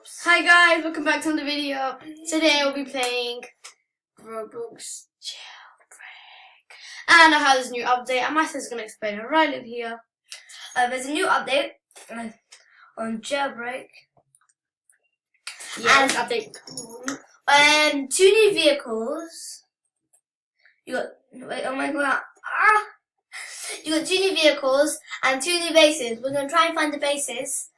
Oops. Hi guys, welcome back to another video. Today we'll be playing Roblox Jailbreak. And I have this new update, and my sister's going to explain it right over here. There's a new update on Jailbreak. Yeah, update. And 2 new vehicles. You got, wait, oh my god. You got 2 new vehicles and 2 new bases. We're going to try and find the bases.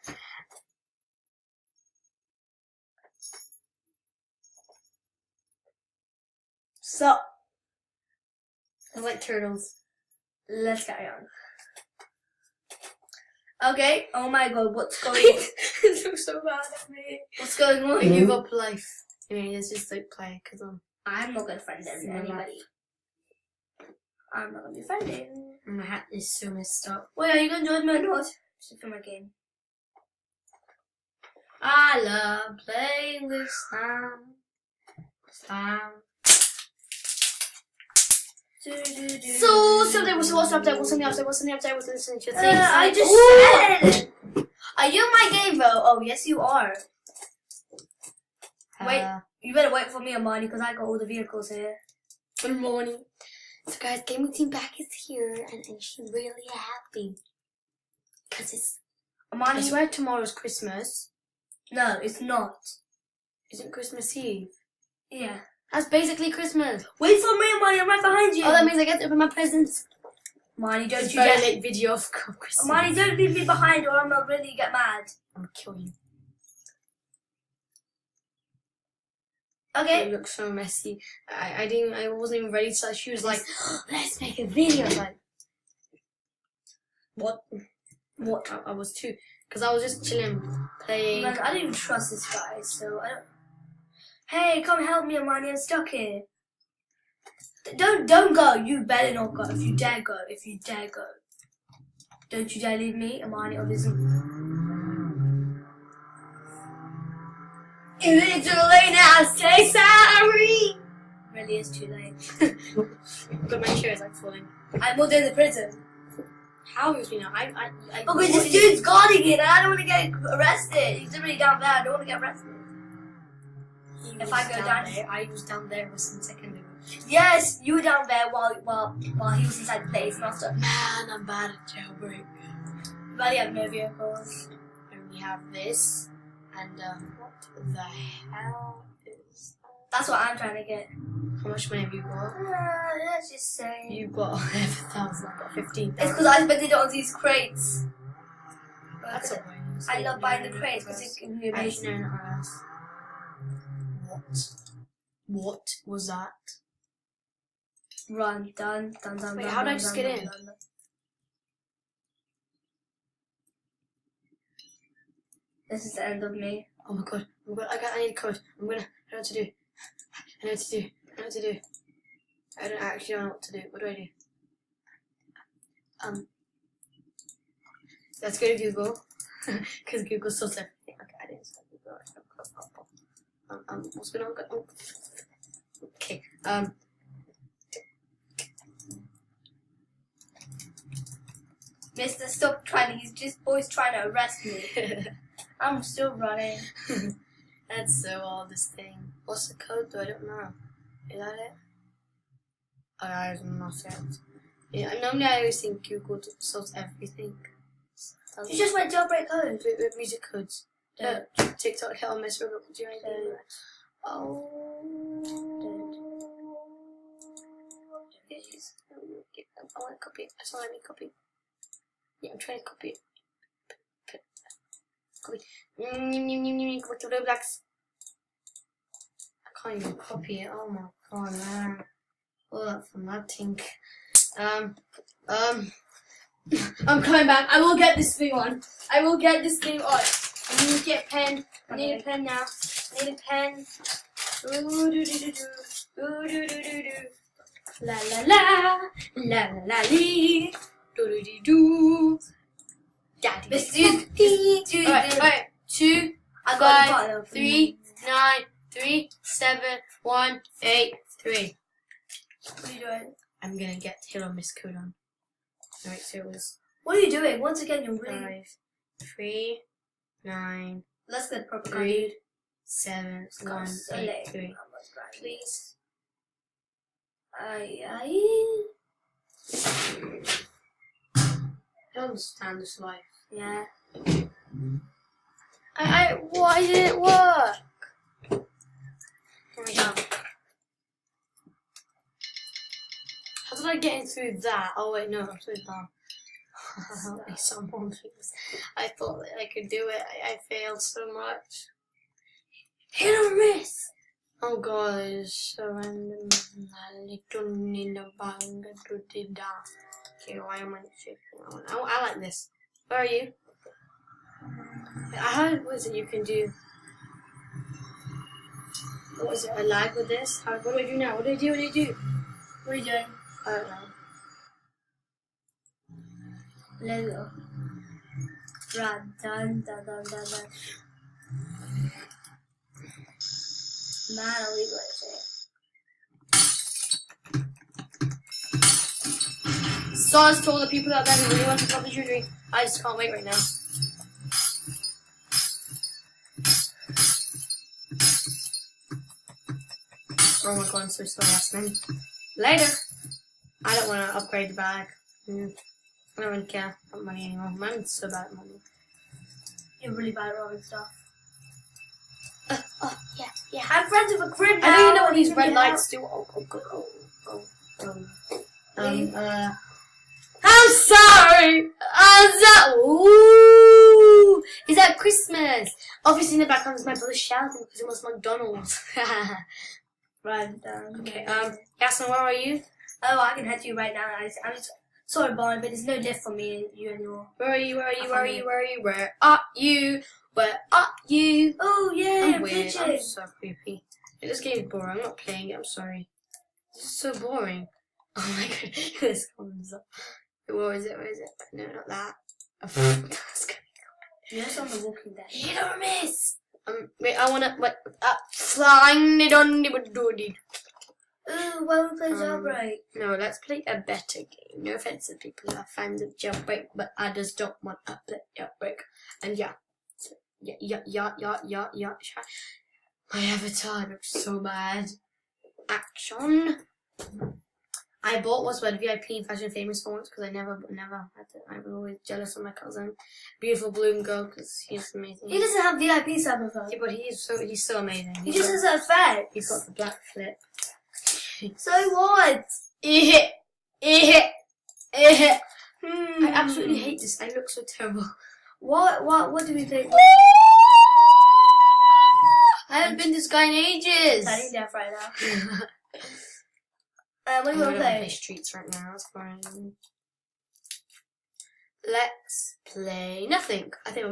So, I like turtles. let's carry on. Okay, oh my god, what's going on? It looks so bad at me. What's going on? I give up life. I mean, let's just like play, because I'm not going to friend anybody. I'm not going to be friending. my hat is so messed up. Wait, are you going to join me or not? Just for my game. I love playing with slime. So, what's the update? I just said, are you in my game though? Oh, yes you are. Wait, you better wait for me, Amani, because I got all the vehicles here. Good morning. So guys, gaming team back is here, and she's really happy. Because it's... Amani, I swear tomorrow's Christmas. no, it's not. Isn't Christmas Eve? Yeah. That's basically Christmas. Wait for me, Amani, I'm right behind you. Oh, that means I get to open my presents. Amani, don't It's you a very dare. late video of Christmas. Amani, don't leave me behind or I'm gonna really get mad. I'm gonna kill you. Okay. It looks so messy. I wasn't even ready, so she was like, let's make a video. I was like, what? I was too. Because I was just chilling, playing. Man, I don't even trust this guy, so I don't... Hey, come help me, Amani, I'm stuck here. Don't go, you better not go. If you dare go, Don't you dare leave me, Amani, or this... Is it too late now? Say sorry! Really is too late. Look at my chair is like falling. I'm more than the prison. How is he now? Because this dude's guarding it and I don't want to get arrested. He's already down there, I don't want to get arrested. If I go down there, I was down there a second ago. Yes, you were down there while he was inside the place and after. Man, I'm bad at jailbreak. But you have no vehicles. I only have this, and what the hell is that? That's what I'm trying to get. How much money have you got? Let's just say. You've got 11,000, I've got 15,000. It's because I spent it on these crates. That's a waste. I love buying the crates because it can be amazing. No, not else. What was that? Run, done. Wait, how did I just get in? Done. This is the end of me. Oh my god, I need a code. I know what to do. I know what to do. I don't actually know what to do. What do I do? Let's go to Google. Because Google sorts everything. Okay, I didn't start Google. What's going on? Okay, Mister, stop trying. He's just always trying to arrest me. I'm still running. That's so odd, this thing. What's the code though? I don't know. Is that it? Oh, I don't know yet. Yeah, normally I always think Google sorts everything. You just went jailbreak code. With music codes. TikTok, hit on Miss Robot, do anything. Oh. I want to copy it. That's all I need to copy. Yeah, I'm trying to copy it. Copy. Go to Roblox. I can't even copy it. Oh my god, man. Oh, that's a mad thing. I'm coming back. I will get this thing on. I need to get a pen. I need a pen now. I need a pen. La la la. La la la lee. Do do do do. Daddy. Let's do Alright. 2, I got the 5, button. 3, 9, 3, 7, 1, 8, 3. What are you doing? I'm gonna get hit on Miss Code on. Alright, so it was What are you doing? Once again, you're really... 5, 3, 9, Let's get proper 3, 7, God, 1, so 8, late. 3. Please. Don't stand this life. Yeah. Why did it work? Here we go. How did I get in through that? Oh wait, no, I'm through that. Help me, someone, please. I thought that I could do it. I failed so much. Hit or miss. Oh god, it's so random. Okay, why am I shaking? I like this. Where are you? I heard, what is it you can do? What is it, a lag with this? What do I do now? What do I do? What do I do? What are you doing? I don't know. Lego. Run, dun, dun, dun, dun, dun. Man, I'll leave what I say. Stars to all the people out there who really want to pop the jewelry. I just can't wait right now. Oh my god, I'm so sorry, Aspen. Later! I don't want to upgrade the bag. I don't really care about money anymore. Mine's so bad at money. You're really bad at robbing stuff. Yeah. I'm friends with a crib now. I don't even know what these Can red you lights do. I'm sorry! Ooh! Is that Christmas? Obviously in the background is my brother shouting because it was McDonald's. Run, dun, Okay, dun. Yasmin, where are you? Oh, I can head to you right now. I'm just sorry, Barney, but there's no lift for me and you anymore. Where are you? Where are you? Where are you? Where are you? Where are you? Where are you? Oh, yeah, I'm weird. pitching. I'm so creepy. This game is boring. I'm not playing it. I'm sorry. This is so boring. Oh my god. This comes up. Where is it? Where is it? No, not that. That's gonna be You're just on the Walking Dead. hit or miss. Wait, I wanna flying it on the doody. Ooh, why don't we play Jailbreak? No, let's play a better game. No offense to people who are fans of Jailbreak, but I just don't want to play Jailbreak. And yeah. So, yeah. My avatar looks so bad. Action. I bought what's called VIP in Fashion Famous for once because I never had it. I was always jealous of my cousin. Beautiful Bloom girl because he's amazing. He doesn't have VIP stuff with us. Yeah, but he's so amazing. He just has an effect. He's got the black flip. So what? I absolutely hate this. I look so terrible. What do we play? I haven't been this guy in ages. Standing deaf right now. What do you I want to don't play? streets right now. That's fine. Let's play nothing. I think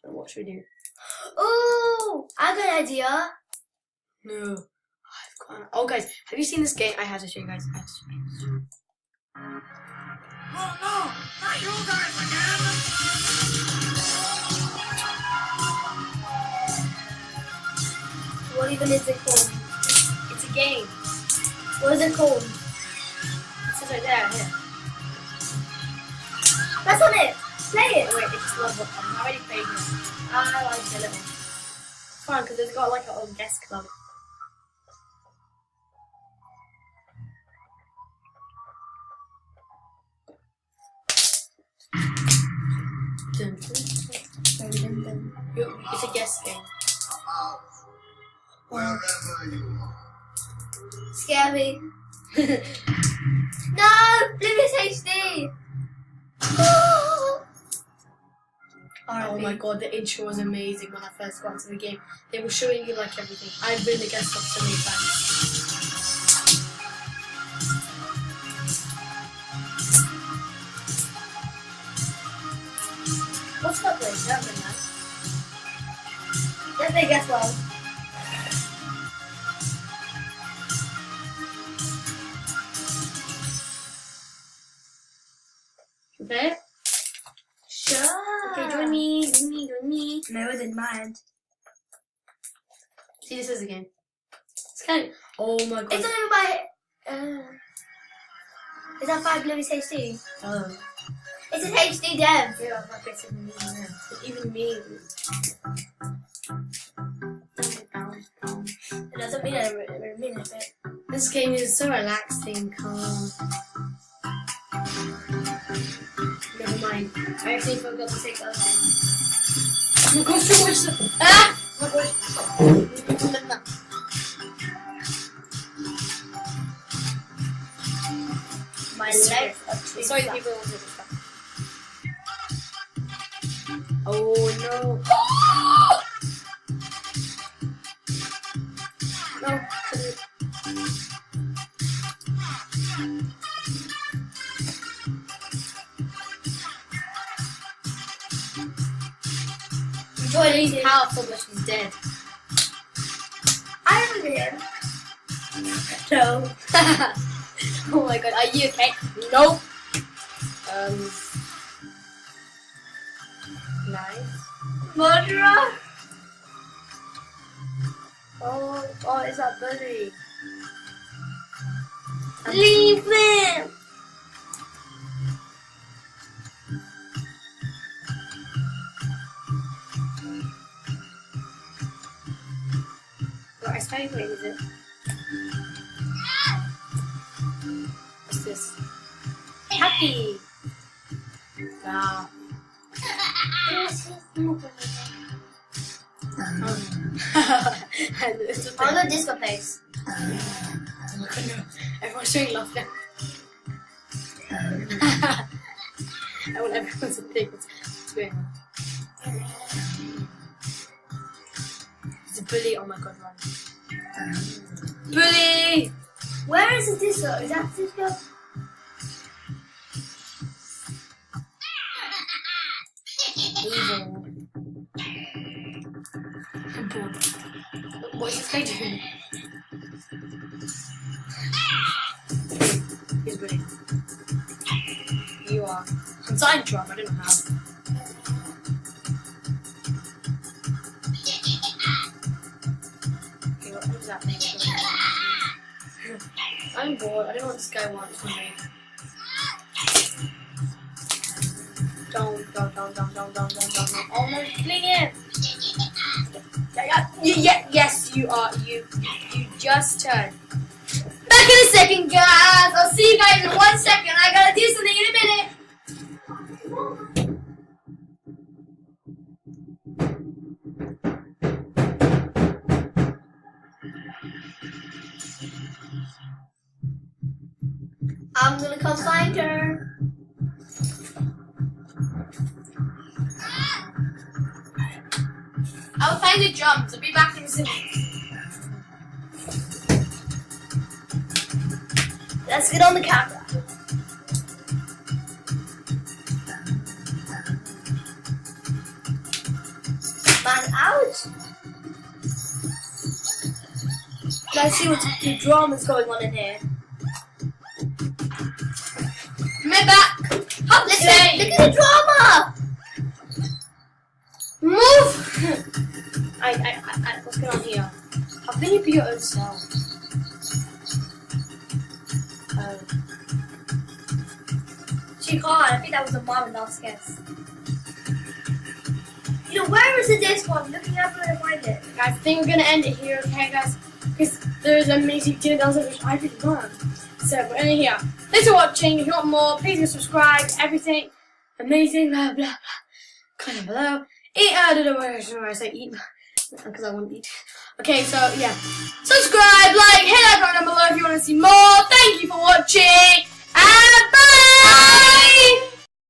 what should we do? Oh, I got an idea. No. Oh, guys, have you seen this game? I had to show you guys. Oh no! Not you guys again! What even is it called? It's a game. What is it called? It says right there. Here. That's on it. Play it. Oh, wait, it's level. I already played it. I like it a little. It's fun because it's got like a own guest club. It's a guest game. Wherever you are. Scare me. No! Limit HD! Oh my god, the intro was amazing when I first got into the game. They were showing you like everything. I've been the guest club so many times. What's that place? That was nice. Let's play guess what? Okay? Sure. Okay, join me. No, it didn't mind. See, this is a game. It's kind of. Oh my god. It's not even my. Is that 5 Limit HD? Oh. It's an HD dev. Yeah, I'm not better than me now. Even me. It doesn't mean every minute. This game is so relaxing, calm. Never mind. I actually forgot to take that down. Oh my gosh, so much. Ah! Oh my gosh. My legs are too Sorry, fat. people will take this back. Oh no. No. Enjoy He's eating. powerful, but she's dead. I remember him. No. Oh my god, are you okay? Nope. Nice. Murderer. Oh, it's that buddy. Leave him. What spelling word is it? What's this? Happy. Wow. And it's just On the disco place. oh no, everyone's showing love now. I want everyone to think what's going on. It's a bully, oh my god, run. Bully! Where is the disco? Is that the disco? Evil. I'm bored. What is this guy doing? He's bully. You are. I'm starting to drop, I don't know how. Okay, what is that thing? I'm bored, I don't know what this guy wants from me. Don't. Oh no, killing him! Yes, you are. You just turned. Back in a second, guys. I'll see you guys in 1 second. I gotta do something in a minute. I'm gonna come find her. I'll find the drums. I'll be back in a second. Let's get on the camera. Man, ouch. Let's see what the drama's going on in here. Come back. Hop Listen, today. look at the drama. Move. What's going on here? How can you be your own self? She can't. I think that was a mom and last guess. You know, where is the disc one? Looking up where to find it. I think we're gonna end it here, okay, guys? Because there's amazing dinner downstairs which I really want. So we're ending here. Thanks for watching. If you want more, please subscribe. Everything amazing. Blah blah blah. Comment below. Eat. I don't know where I say eat because I want to eat. Okay, so yeah, subscribe, like, hit that button down below if you want to see more. Thank you for watching.